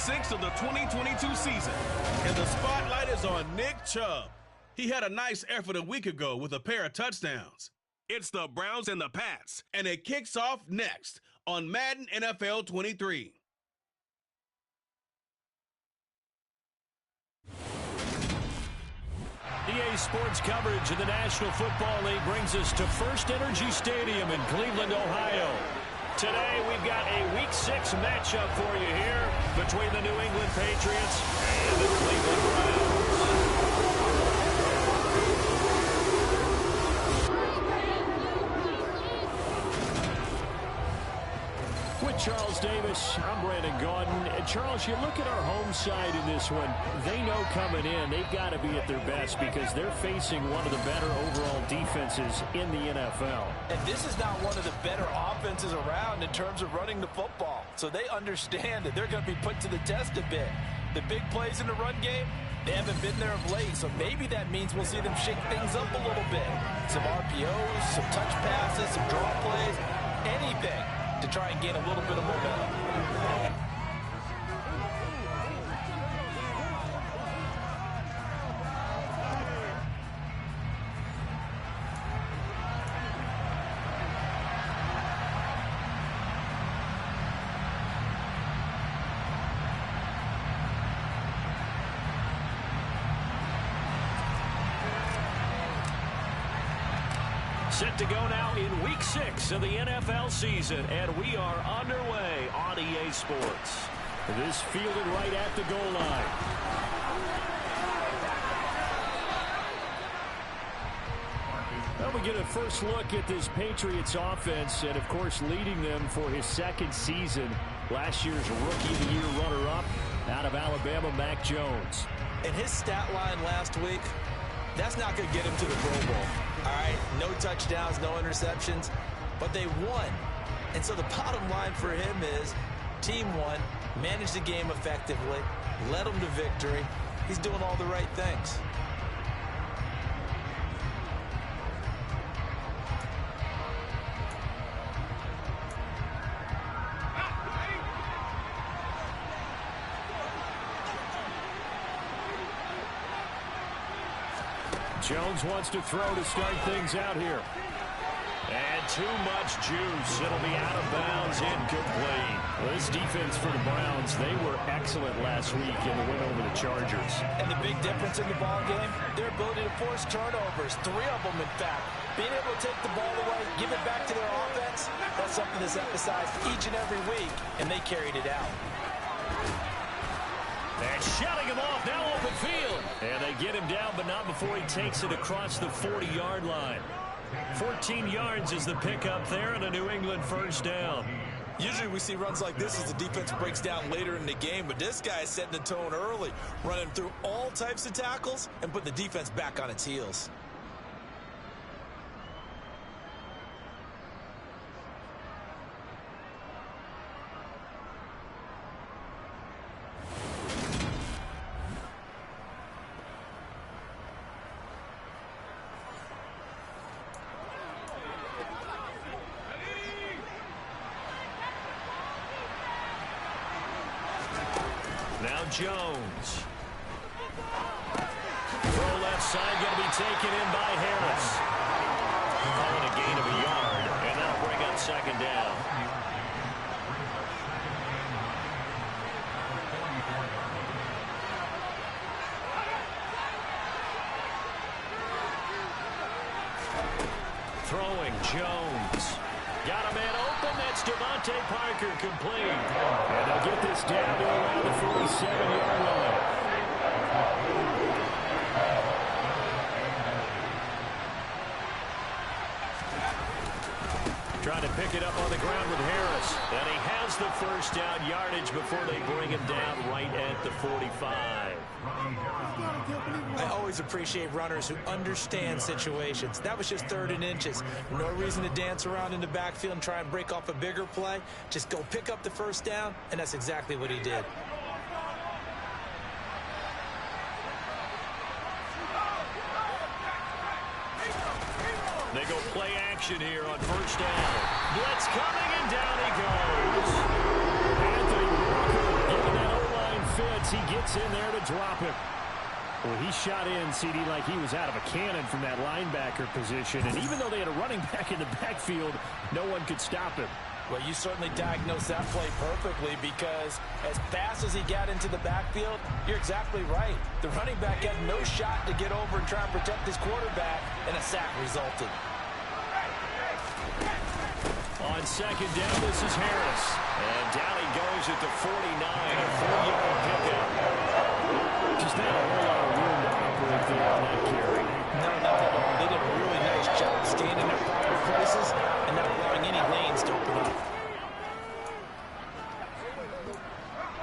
6 of the 2022 season, and the spotlight is on Nick Chubb. He had a nice effort a week ago with a pair of touchdowns. It's the Browns and the Pats, and it kicks off next on Madden NFL 23. EA Sports coverage of the National Football League brings us to First Energy Stadium in Cleveland, Ohio. Today, we've got a Week 6 matchup for you here between the New England Patriots and the Cleveland Browns. With Charles Davis, I'm Brandon Gaudin. And Charles, you look at our home side in this one. They know coming in, they've got to be at their best because they're facing one of the better overall defenses in the NFL. And this is not one of the better offenses around in terms of running the football. So they understand that they're going to be put to the test a bit. The big plays in the run game, they haven't been there of late. So maybe that means we'll see them shake things up a little bit. Some RPOs, some touch passes, some draw plays, anything to try and gain a little bit of momentum. Set to go now in Week 6 of the NFL season, and we are underway on EA Sports. This fielded right at the goal line. Well, we get a first look at this Patriots offense, and of course leading them for his second season. Last year's Rookie of the Year runner-up out of Alabama, Mac Jones. And his stat line last week, that's not going to get him to the Pro Bowl. All right, no touchdowns, no interceptions, but they won. And so the bottom line for him is team won, managed the game effectively, led them to victory. He's doing all the right things. Jones wants to throw to start things out here. And too much juice. It'll be out of bounds, incomplete. Well, this defense for the Browns, they were excellent last week in the win over the Chargers. And the big difference in the ball game, their ability to force turnovers, 3 of them in fact. Being able to take the ball away, give it back to their offense, that's something that's emphasized each and every week, and they carried it out. And shutting him off, now open field. And they get him down, but not before he takes it across the 40-yard line. 14 yards is the pickup there, and a New England first down. Usually we see runs like this as the defense breaks down later in the game, but this guy is setting the tone early, running through all types of tackles and putting the defense back on its heels. Now Jones. Throw left side, going to be taken in by Harris. Calling a gain of a yard, and that'll bring up second down. Throwing Jones. Got a man open. That's Devontae Parker complete. And they'll get this down to around the 47-yard line. Trying to pick it up on the ground with Harris. And he has the first down yardage before they bring him down right at the 45. I always appreciate runners who understand situations. That was just 3rd and inches. No reason to dance around in the backfield and try and break off a bigger play. Just go pick up the first down, and that's exactly what he did. They go play action here on first down. Blitz coming, and down he goes. Anthony Walker giving that O-line fits. He gets in there to drop him. Well, he shot in, CD, like he was out of a cannon from that linebacker position. And even though they had a running back in the backfield, no one could stop him. Well, you certainly diagnosed that play perfectly, because as fast as he got into the backfield, you're exactly right. The running back had no shot to get over and try and protect his quarterback, and a sack resulted. On second down, this is Harris. And down he goes at the 49, a 4-yard pickup. Just not a whole lot of room to operate there on that carry. No, not at all. They did a really nice job staying in their proper places and not allowing any lanes to open up.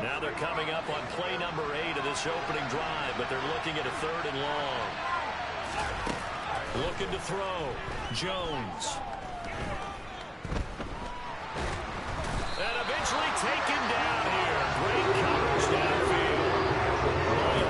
Now they're coming up on play number 8 of this opening drive, but they're looking at a 3rd and long. Looking to throw. Jones. And eventually taken down here. Great coverage downfield.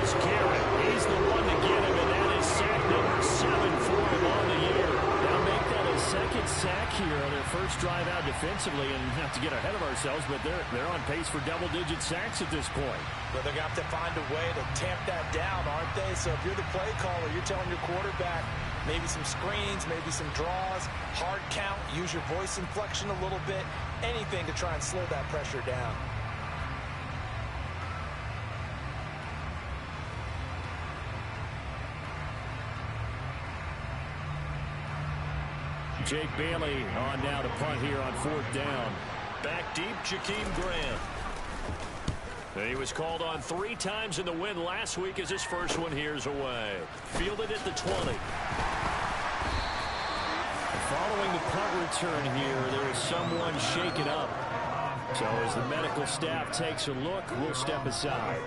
Miles Garrett, he's the one to get him, and that is sack number 7 for him on the year. They'll make that a second sack here on their first drive out defensively, and not to get ahead of ourselves, but they're on pace for double-digit sacks at this point. Well, they're going to have to find a way to tamp that down, aren't they? So if you're the play caller, you're telling your quarterback, maybe some screens, maybe some draws, hard count, use your voice inflection a little bit, anything to try and slow that pressure down. Jake Bailey on now to punt here on 4th down. Back deep, Jakeem Grant. He was called on 3 times in the win last week, as his first one here's away. Fielded at the 20. Following the punt return here, there is someone shaken up. So as the medical staff takes a look, we'll step aside.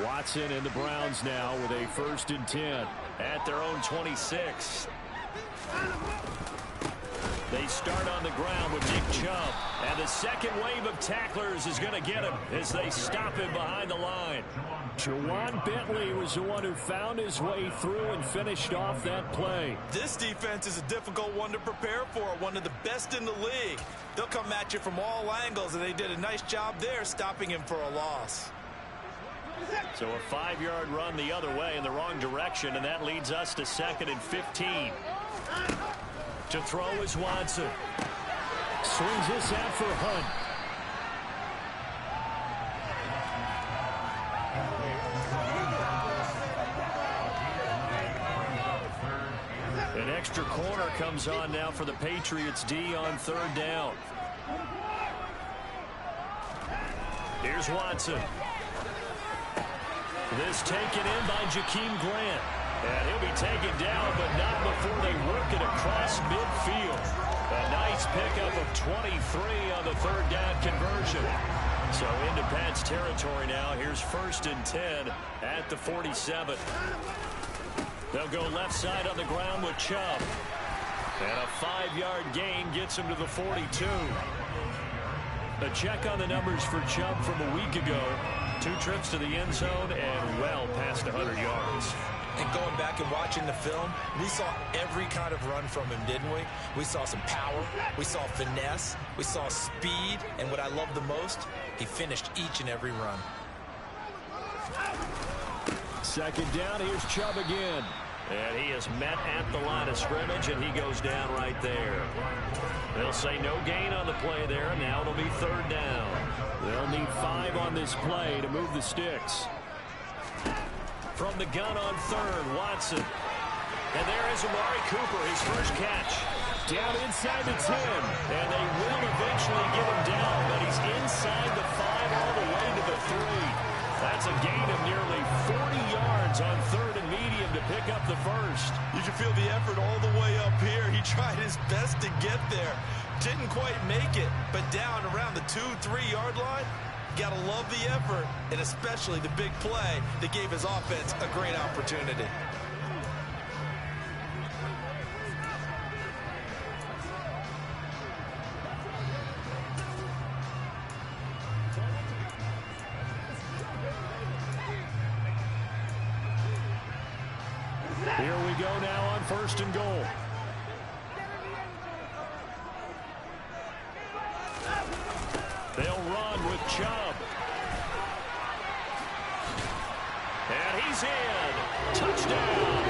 Watson and the Browns now with a 1st and 10 at their own 26. They start on the ground with Nick Chubb. And the second wave of tacklers is going to get him as they stop him behind the line. Jawan Bentley was the one who found his way through and finished off that play. This defense is a difficult one to prepare for, one of the best in the league. They'll come at you from all angles, and they did a nice job there stopping him for a loss. So a 5-yard run the other way in the wrong direction, and that leads us to 2nd and 15. To throw is Watson. Swings this out for Hunt. An extra corner comes on now for the Patriots D on 3rd down. Here's Watson. This taken in by Jakeem Grant. And he'll be taken down, but not before they work it across midfield. A nice pickup of 23 on the 3rd down conversion. So into Pats territory now. Here's 1st and 10 at the 47. They'll go left side on the ground with Chubb. And a 5-yard gain gets him to the 42. A check on the numbers for Chubb from a week ago. 2 trips to the end zone and well past 100 yards. And going back and watching the film, we saw every kind of run from him, didn't we? We saw some power, we saw finesse, we saw speed, and what I love the most, he finished each and every run. 2nd down, here's Chubb again. And he is met at the line of scrimmage, and he goes down right there. They'll say no gain on the play there. Now it'll be 3rd down. They'll need 5 on this play to move the sticks. From the gun on 3rd, Watson. And there is Amari Cooper, his first catch. Down inside the 10. And they will eventually get him down, but he's inside the 5 all the way to the 3. That's a gain of nearly 40 yards on 3rd and medium to pick up the first. You can feel the effort all the way up here. He tried his best to get there. Didn't quite make it, but down around the 2-3 yard line, gotta love the effort, and especially the big play that gave his offense a great opportunity. Here we go now on 1st and goal. Chubb. And he's in. Touchdown.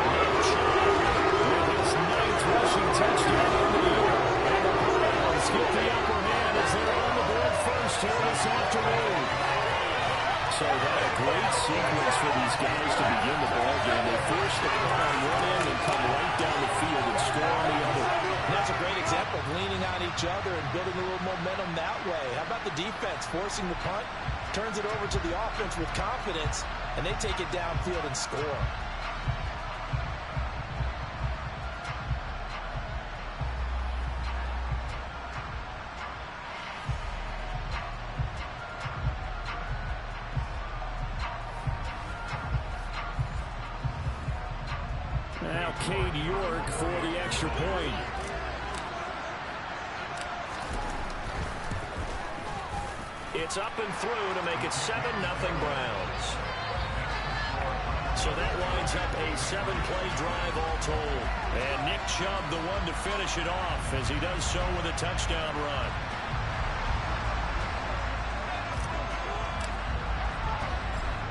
Nick Chubb with his 9th rushing touchdown of the year. And the Browns get the upper hand as they're on the board first here this afternoon. So what a great sequence for these guys to begin the ball game. They force the punt on one end and come right down the field and score on the other. And that's a great example of leaning on each other and building a little momentum that way. How about the defense forcing the punt, turns it over to the offense with confidence, and they take it downfield and score. Now Cade York for the extra point. It's up and through to make it 7-0 Browns. So that winds up a 7-play drive all told. And Nick Chubb the one to finish it off as he does so with a touchdown run.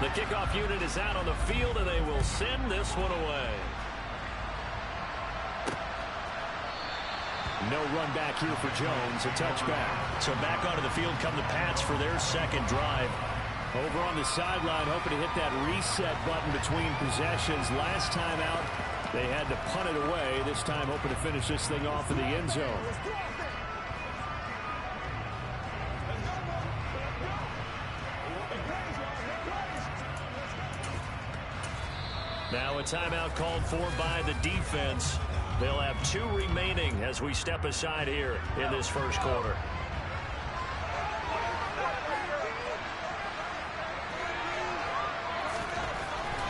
The kickoff unit is out on the field, and they will send this one away. No run back here for Jones, a touchback. So back onto the field come the Pats for their second drive. Over on the sideline, hoping to hit that reset button between possessions. Last time out, they had to punt it away. This time hoping to finish this thing off in the end zone. Now a timeout called for by the defense. They'll have 2 remaining as we step aside here in this first quarter.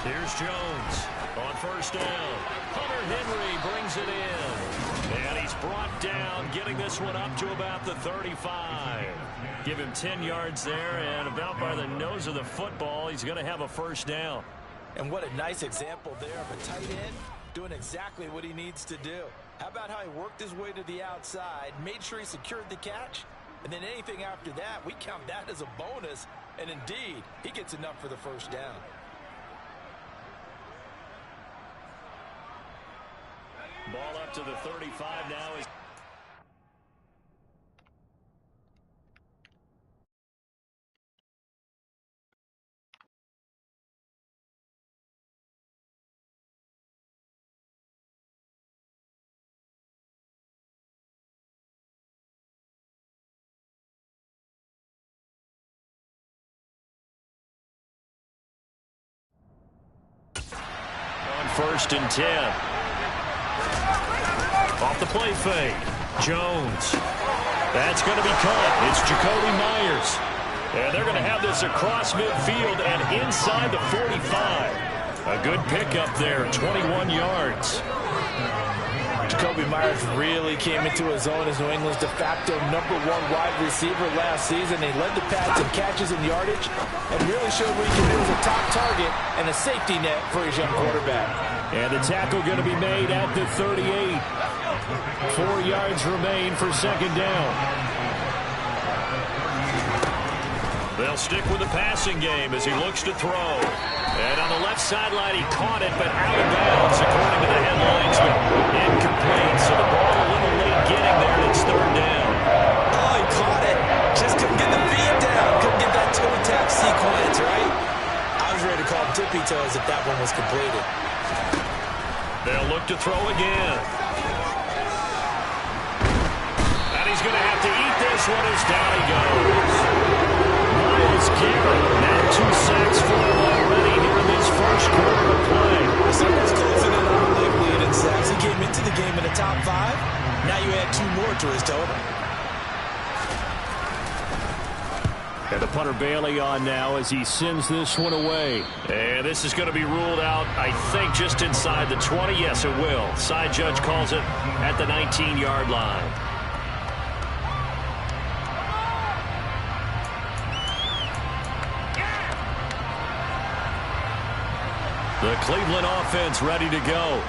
Here's Jones on first down. Hunter Henry brings it in. And he's brought down, getting this one up to about the 35. Give him 10 yards there, and about by the nose of the football, he's going to have a first down. And what a nice example there of a tight end doing exactly what he needs to do. How about how he worked his way to the outside, made sure he secured the catch, and then anything after that, we count that as a bonus, and indeed, he gets enough for the first down. Ball up to the 35 now. On first and 10. Off the play fake. Jones. That's going to be caught. It's Jacoby Myers. And they're going to have this across midfield and inside the 45. A good pickup there, 21 yards. Jacoby Myers really came into his own as New England's de facto #1 wide receiver last season. He led the Pats in catches and yardage and really showed what he can do as a top target and a safety net for his young quarterback. And the tackle going to be made at the 38. 4 yards remain for second down. They'll stick with the passing game as he looks to throw. And on the left sideline, he caught it, but out of bounds, according to the headlines. Incomplete, so the ball a little late getting there, and it's third down. Oh, he caught it. Just couldn't get the feet down. Couldn't get that toe tap sequence, right? I was ready to call him tippy toes if that one was completed. They'll look to throw again. And he's going to have to eat this one as down he goes. Myles Garrett, now 2 sacks for him already here in this first quarter of play. Someone's closing in on a big lead in sacks. He came into the game in the top 5. Now you add 2 more to his total. And the punter Bailey on now as he sends this one away. And this is going to be ruled out, I think, just inside the 20. Yes, it will. Side judge calls it at the 19-yard line. The Cleveland offense ready to go.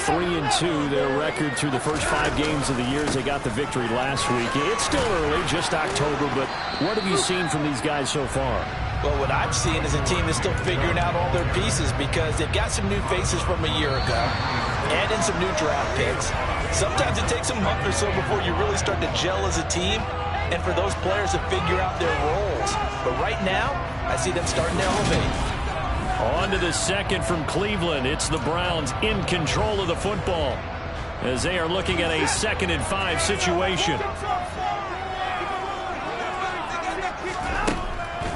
3-2, their record through the first 5 games of the year as they got the victory last week. It's still early, just October, but what have you seen from these guys so far? Well, what I've seen is a team that's still figuring out all their pieces because they've got some new faces from a year ago and in some new draft picks. Sometimes it takes a month or so before you really start to gel as a team and for those players to figure out their roles. But right now, I see them starting to elevate. On to the second from Cleveland. It's the Browns in control of the football as they are looking at a 2nd and 5 situation.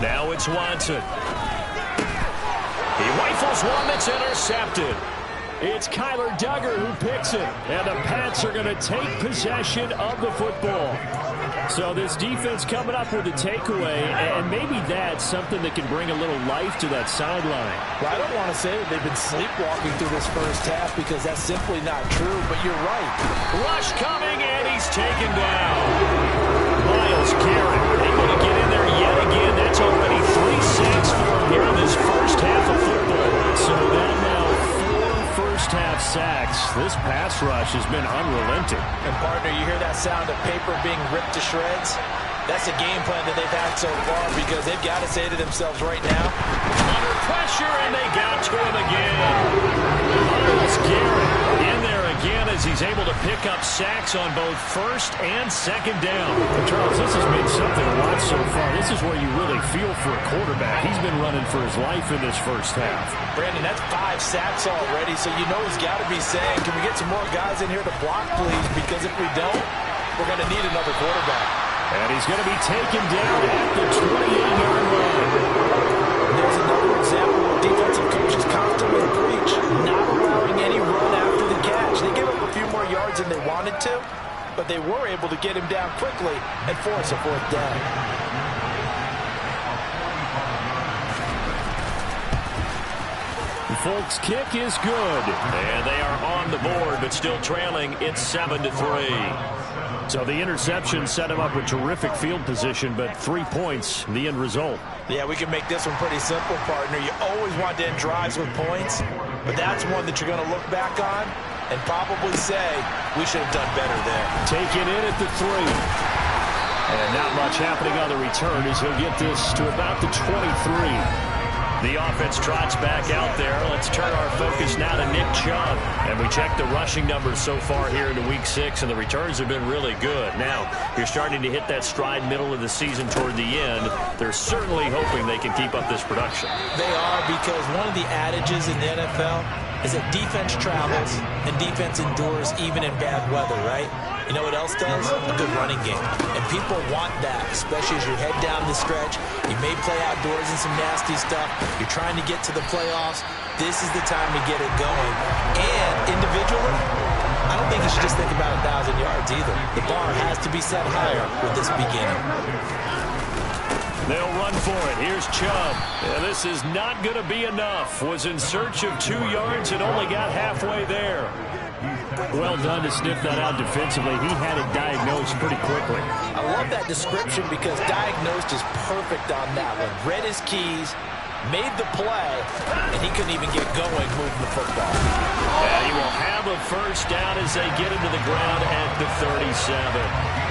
Now it's Watson. He rifles one that's intercepted. It's Kyler Duggar who picks it, and the Pats are going to take possession of the football. So this defense coming up with a takeaway, and maybe that's something that can bring a little life to that sideline. Well, I don't want to say that they've been sleepwalking through this first half because that's simply not true, but you're right. Rush coming, and he's taken down. Myles Garrett able to get in there yet again. That's already 3 sacks for him here in this first half of football. So that now 4 first-half sacks. This pass rush has been unrelenting. And, partner, you hear that sound of paper being ripped to shreds? That's a game plan that they've had so far because they've got to say to themselves right now, under pressure, and they got to him again. Myles Garrett in there again as he's able to pick up sacks on both 1st and 2nd down. Charles, this has been something to watch so far. This is where you really feel for a quarterback. He's been running for his life in this first half. Brandon, that's 5 sacks already, so you know he's got to be saying, can we get some more guys in here to block, please? Because if we don't, we're going to need another quarterback. And he's going to be taken down at the 28-yard line. There's another example of defensive coaches constantly preach, not allowing any run after the catch. They gave up a few more yards than they wanted to, but they were able to get him down quickly and force a 4th down. The Folks' kick is good. And they are on the board, but still trailing. It's 7-3. So the interception set him up with terrific field position, but 3 points, the end result. Yeah, we can make this one pretty simple, partner. You always want to end drives with points, but that's one that you're going to look back on and probably say, we should have done better there. Taken in at the 3. And not much happening on the return as he'll get this to about the 23. The offense trots back out there. Let's turn our focus now to Nick Chubb. And we check the rushing numbers so far here into Week 6, and the returns have been really good. Now, you're starting to hit that stride middle of the season toward the end. They're certainly hoping they can keep up this production. They are, because one of the adages in the NFL is that defense travels and defense endures even in bad weather, right? You know what else does? A good running game. And people want that, especially as you head down the stretch. You may play outdoors in some nasty stuff. You're trying to get to the playoffs. This is the time to get it going. And individually, I don't think you should just think about 1,000 yards either. The bar has to be set higher with this beginning. They'll run for it. Here's Chubb. And this is not going to be enough. Was in search of 2 yards and only got halfway there. Well done to sniff that out defensively. He had it diagnosed pretty quickly. I love that description because diagnosed is perfect on that one. Read his keys, made the play, and he couldn't even get going moving the football. And he will have a 1st down as they get into the ground at the 37.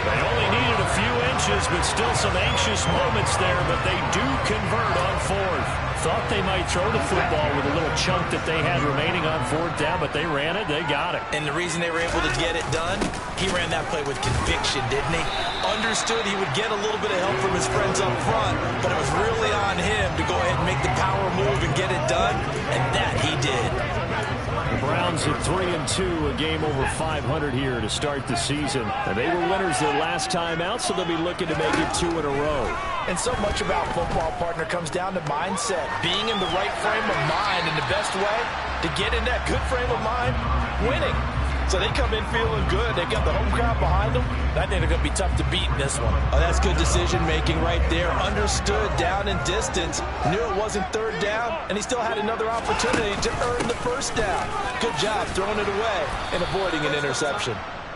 They only needed a few inches, but still some anxious moments there, but they do convert on 4th. Thought they might throw the football with a little chunk that they had remaining on 4th down, but they ran it, they got it. And the reason they were able to get it done, he ran that play with conviction, didn't he? Understood he would get a little bit of help from his friends up front, but it was really on him to go ahead and make the power move and get it done, and that he did. The Browns at 3-2, a game over 500 here to start the season. And they were winners their last time out, so they'll be looking to make it 2 in a row. And so much about football, partner, comes down to mindset. Being in the right frame of mind, and the best way to get in that good frame of mind, winning. So they come in feeling good. They've got the home crowd behind them. I think they're going to be tough to beat in this one. Oh, that's good decision-making right there. Understood down and distance. Knew it wasn't 3rd down, and he still had another opportunity to earn the 1st down. Good job throwing it away and avoiding an interception.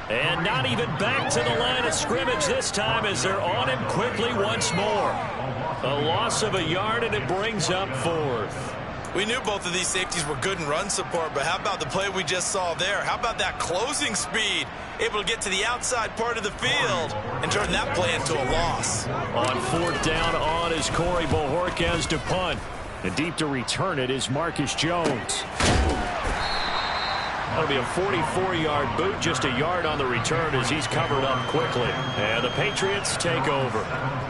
And not even back to the line of scrimmage this time as they're on him quickly once more. A loss of a yard, and it brings up 4th. We knew both of these safeties were good in run support, but how about the play we just saw there? How about that closing speed? Able to get to the outside part of the field and turn that play into a loss. On fourth down on is Corey Bojorquez to punt. And deep to return it is Marcus Jones. That'll be a 44-yard boot, just a yard on the return as he's covered up quickly. And the Patriots take over.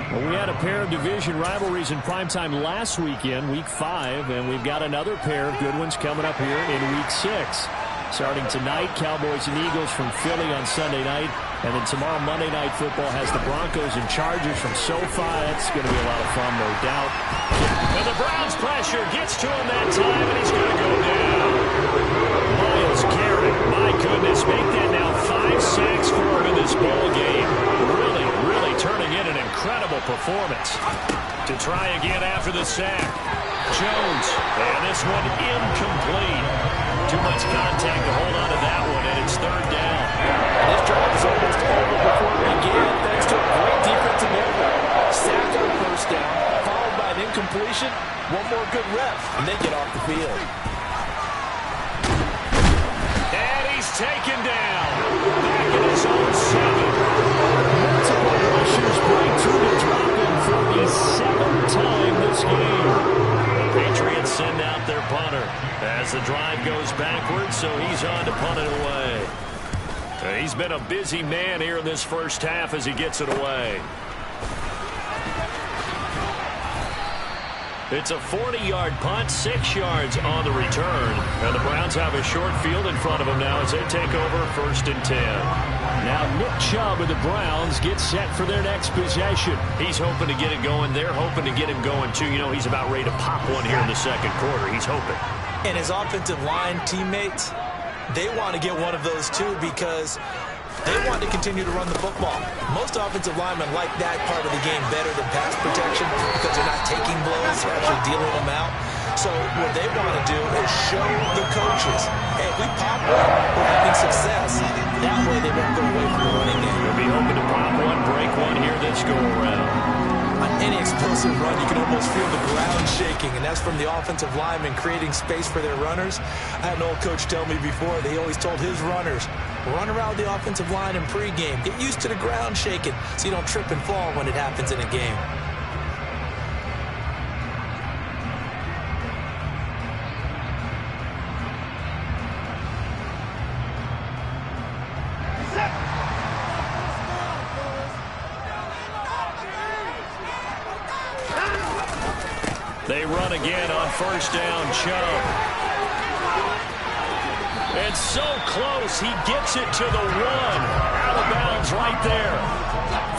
Well, we had a pair of division rivalries in primetime last weekend, Week 5, and we've got another pair of good ones coming up here in Week 6. Starting tonight, Cowboys and Eagles from Philly on Sunday night. And then tomorrow, Monday Night Football has the Broncos and Chargers from SoFi. That's going to be a lot of fun, no doubt. And the Browns pressure gets to him that time, and he's going to go down. Myles Garrett, my goodness, make that now 5 sacks for him in this ball game. Really turning in an incredible performance. To try again after the sack. Jones, and this one incomplete. Too much contact to hold on to that one, and it's third down. And this drive is almost over before it began, thanks to a great defensive effort. Sack on first down, followed by an incompletion, one more good rep, and they get off the field. And he's taken down. Back in his own 7. Multiple rushers break through to drop him for the 7th time this game. Patriots send out their punter as the drive goes backwards, so he's on to punt it away. He's been a busy man here in this first half as he gets it away. It's a 40-yard punt, 6 yards on the return. And the Browns have a short field in front of them now as they take over first and 10. Now Nick Chubb of the Browns gets set for their next possession. He's hoping to get it going. They're hoping to get him going, too. You know, he's about ready to pop one here in the second quarter. He's hoping. And his offensive line teammates, they want to get one of those, too, because they want to continue to run the football. Most offensive linemen like that part of the game better than pass protection because they're not taking blows, they're actually dealing them out. So what they want to do is show the coaches, hey, if we pop one, we're having success. That way they won't go away from the running game. They'll be hoping to pop one, break one here this go-around. On any explosive run, you can almost feel the ground shaking, and that's from the offensive linemen creating space for their runners. I had an old coach tell me before, they always told his runners, run around the offensive line in pregame. Get used to the ground shaking so you don't trip and fall when it happens in a game. They run again on first down, Chubb. And so close, he gets it to the 1. Out of bounds right there.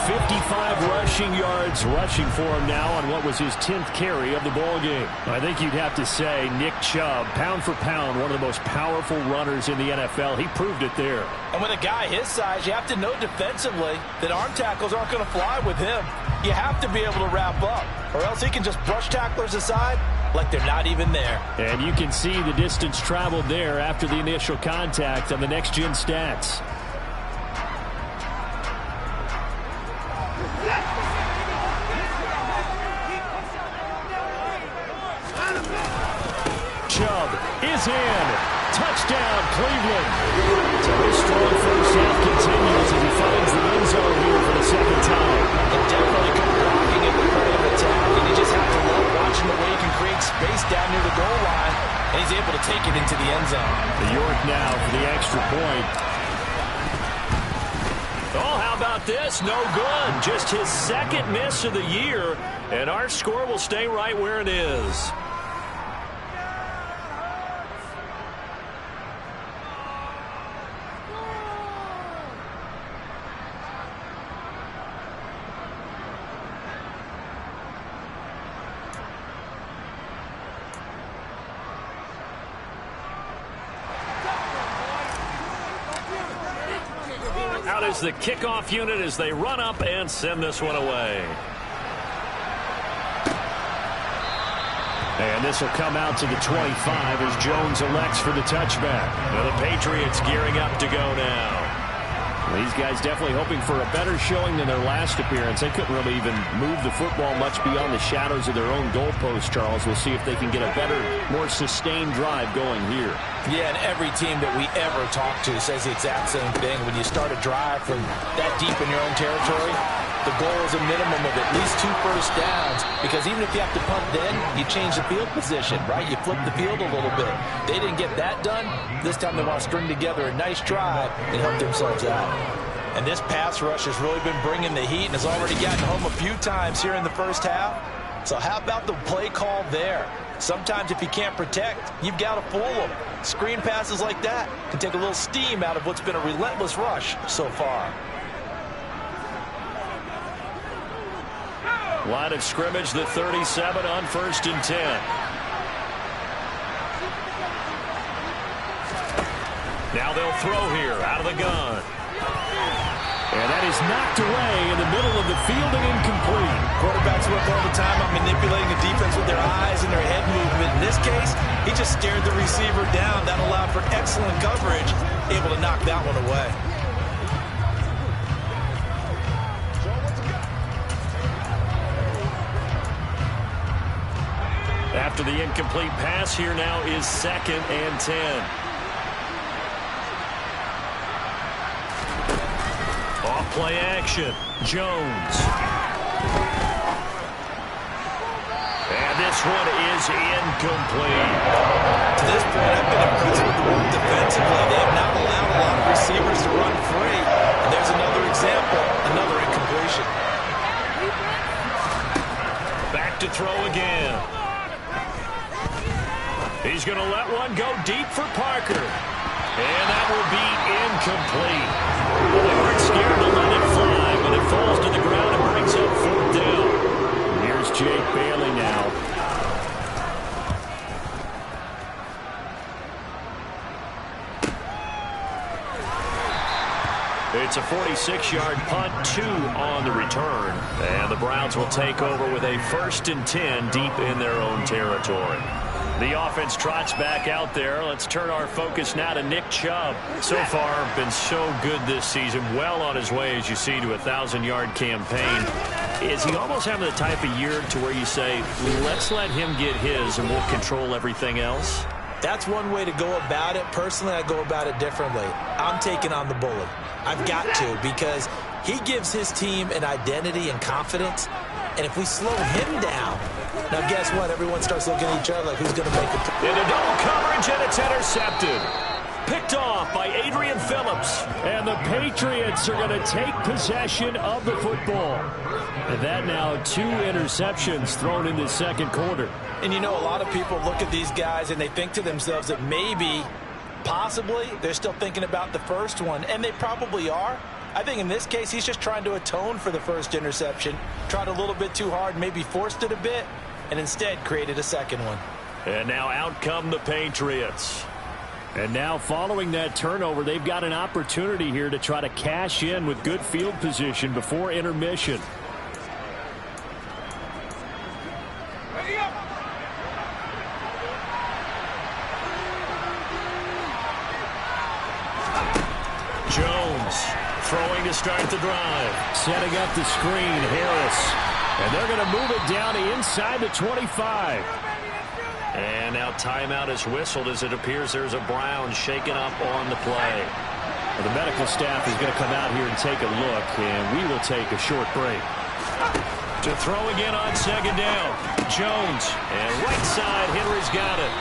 55 rushing yards rushing for him now on what was his 10th carry of the ball game. I think you'd have to say Nick Chubb, pound for pound, one of the most powerful runners in the NFL. He proved it there. And with a guy his size, you have to know defensively that arm tackles aren't going to fly with him. You have to be able to wrap up, or else he can just brush tacklers aside like they're not even there. And you can see the distance traveled there after the initial contact on the next-gen stats. Chubb is in. Touchdown, Cleveland. So his strong first half continues as he finds the end zone here for the second time. And definitely good blocking at the point of attack, and you just have to love watching the way he can create space down near the goal line, and he's able to take it into the end zone. York now for the extra point. Oh, how about this? No good. Just his second miss of the year, and our score will stay right where it is. Out is the kickoff unit as they run up and send this one away. And this will come out to the 25 as Jones elects for the touchback. Now the Patriots gearing up to go now. These guys definitely hoping for a better showing than their last appearance. They couldn't really even move the football much beyond the shadows of their own goalpost, Charles. We'll see if they can get a better, more sustained drive going here. Yeah, and every team that we ever talk to says the exact same thing. When you start a drive from that deep in your own territory, the goal is a minimum of at least 2 first downs, because even if you have to punt then, you change the field position, right? You flip the field a little bit. They didn't get that done. This time they want to string together a nice drive and help themselves out. And this pass rush has really been bringing the heat and has already gotten home a few times here in the first half. So how about the play call there? Sometimes if you can't protect, you've got to fool them. Screen passes like that can take a little steam out of what's been a relentless rush so far. Line of scrimmage, the 37 on 1st and 10. Now they'll throw here out of the gun. And that is knocked away in the middle of the field and incomplete. Quarterbacks work all the time on manipulating the defense with their eyes and their head movement. In this case, he just stared the receiver down. That allowed for excellent coverage, able to knock that one away. After the incomplete pass, here now is 2nd and 10. Off play action. Jones. And this one is incomplete. To this point, I've been impressed with the work defensively. They have not allowed a lot of receivers to run free. And there's another example, another incompletion. Back to throw again. He's going to let one go deep for Parker. And that will be incomplete. Well, they weren't scared to let it fly, but it falls to the ground and brings up 4th down. Here's Jake Bailey now. It's a 46-yard punt, 2 on the return. And the Browns will take over with a 1st and 10 deep in their own territory. The offense trots back out there. Let's turn our focus now to Nick Chubb. So far, been so good this season. Well on his way, as you see, to a 1,000-yard campaign. Is he almost having the type of year to where you say, let's let him get his and we'll control everything else? That's one way to go about it. Personally, I go about it differently. I'm taking on the bully. I've got to, because he gives his team an identity and confidence. And if we slow him down, now guess what? Everyone starts looking at each other like, who's going to make it? Into double coverage, and it's intercepted. Picked off by Adrian Phillips. And the Patriots are going to take possession of the football. And that now 2 interceptions thrown in the 2nd quarter. And you know, a lot of people look at these guys and they think to themselves that maybe, possibly, they're still thinking about the first one. And they probably are. I think in this case, he's just trying to atone for the first interception. Tried a little bit too hard, maybe forced it a bit, and instead created a 2nd one. And now out come the Patriots. And now following that turnover, they've got an opportunity here to try to cash in with good field position before intermission. Jones throwing to start the drive. Setting up the screen, Harris. And they're going to move it down inside the 25. And now timeout is whistled as it appears there's a Brown shaken up on the play. Well, the medical staff is going to come out here and take a look, and we will take a short break. To throw again on 2nd down. Jones. And right side, Henry's got it.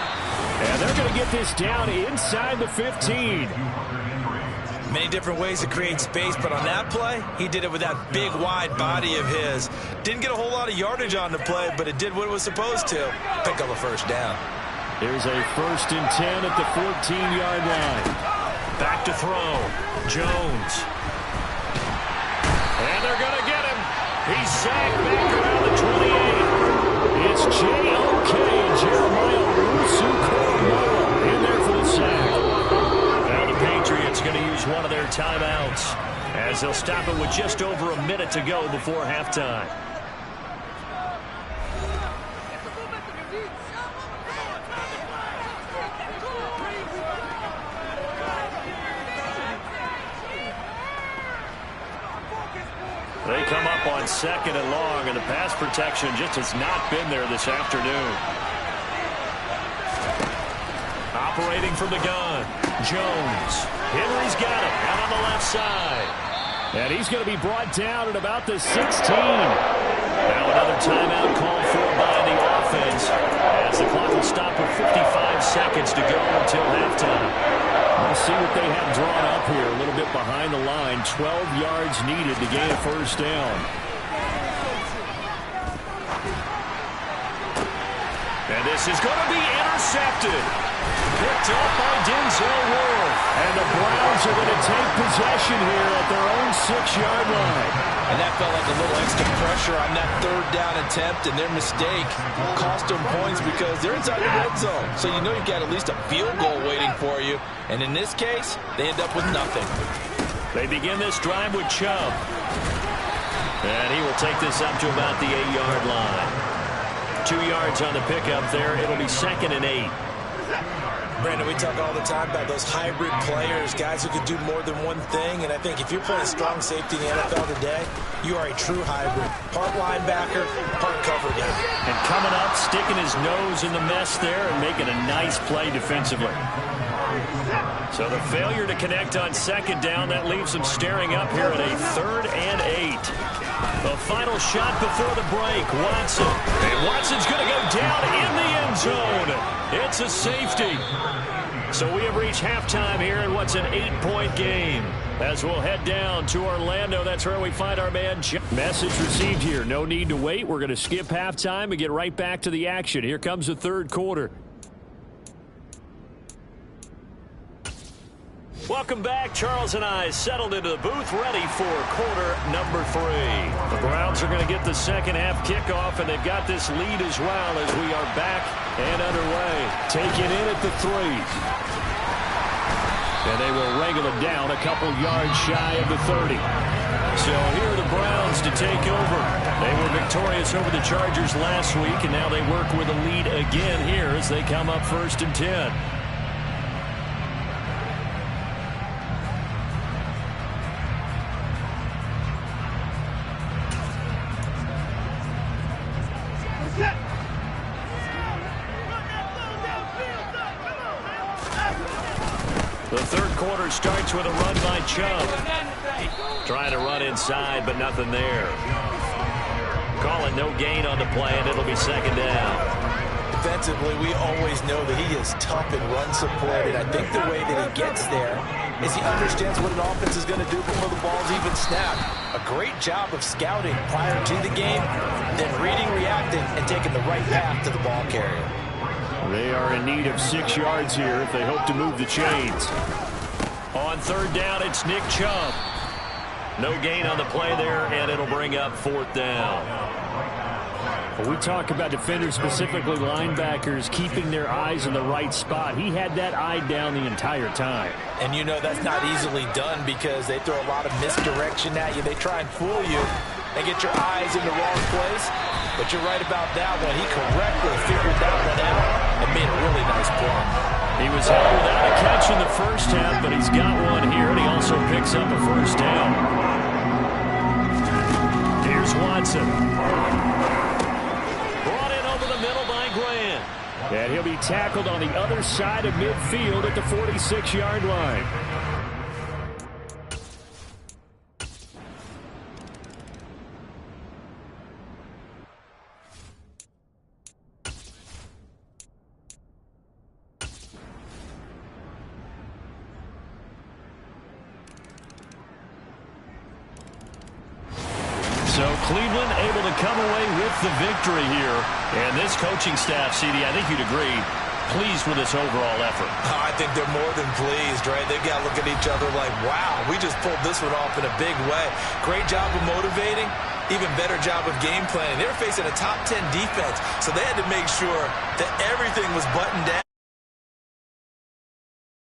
And they're going to get this down inside the 15. Many different ways to create space, but on that play, he did it with that big, wide body of his. Didn't get a whole lot of yardage on the play, but it did what it was supposed to. Pick up a 1st down. There's a 1st and 10 at the 14-yard line. Back to throw. Jones. And they're going to get him. He's sacked back around the 28. It's J.O.K. Jeremiah Owusu-Koramoah in there for the sack. Now the Patriots going to use one of their timeouts as they'll stop it with just over a minute to go before halftime. second and long, and the pass protection just has not been there this afternoon. Operating from the gun, Jones. Henry's got it out on the left side. And he's going to be brought down at about the 16. Now another timeout called for by the offense, as the clock will stop with 55 seconds to go until halftime. We'll see what they have drawn up here. A little bit behind the line. 12 yards needed to gain a first down. And this is going to be intercepted. Picked up by Denzel Ward. And the Browns are going to take possession here at their own 6-yard line. And that felt like a little extra pressure on that third down attempt, and their mistake cost them points because they're inside the red zone. So you know you've got at least a field goal waiting for you. And in this case, they end up with nothing. They begin this drive with Chubb. And he will take this up to about the 8-yard line. 2 yards on the pickup there. It'll be 2nd and 8. Brandon, we talk all the time about those hybrid players, guys who can do more than one thing. And I think if you're playing strong safety in the NFL today, you are a true hybrid. Part linebacker, part cover guy. And coming up, sticking his nose in the mess there and making a nice play defensively. So the failure to connect on 2nd down, that leaves them staring up here at a 3rd and 8. The final shot before the break, Watson. And Watson's going to go down in the end zone. It's a safety. So we have reached halftime here in what's an 8-point game. As we'll head down to Orlando, that's where we find our man. Message received here. No need to wait. We're going to skip halftime and get right back to the action. Here comes the third quarter. Welcome back. Charles and I settled into the booth, ready for quarter number 3. The Browns are going to get the second half kickoff, and they've got this lead as well as we are back and underway. Taking in at the 3. And they will wrangle it down a couple yards shy of the 30. So here are the Browns to take over. They were victorious over the Chargers last week, and now they work with a lead again here as they come up 1st and 10. The third quarter starts with a run by Chubb. Trying to run inside, but nothing there. Calling no gain on the play, and it'll be 2nd down. Defensively, we always know that he is tough and run support, and I think the way that he gets there is he understands what an offense is going to do before the ball's even snapped. A great job of scouting prior to the game, then reading, reacting, and taking the right path to the ball carrier. They are in need of 6 yards here if they hope to move the chains. On 3rd down, it's Nick Chubb. No gain on the play there, and it'll bring up 4th down. When we talk about defenders, specifically linebackers, keeping their eyes in the right spot, he had that eye down the entire time. And you know that's not easily done because they throw a lot of misdirection at you. They try and fool you and get your eyes in the wrong place. But you're right about that one. He correctly figured that one out and made a really nice play. He was held without a catch in the first half, but he's got one here, and he also picks up a first down. Here's Watson. Brought in over the middle by Grant. And he'll be tackled on the other side of midfield at the 46-yard line. So Cleveland able to come away with the victory here. And this coaching staff, CD, I think you'd agree, pleased with this overall effort. I think they're more than pleased, right? They've got to look at each other like, wow, we just pulled this one off in a big way. Great job of motivating, even better job of game planning. They were facing a top 10 defense, so they had to make sure that everything was buttoned down.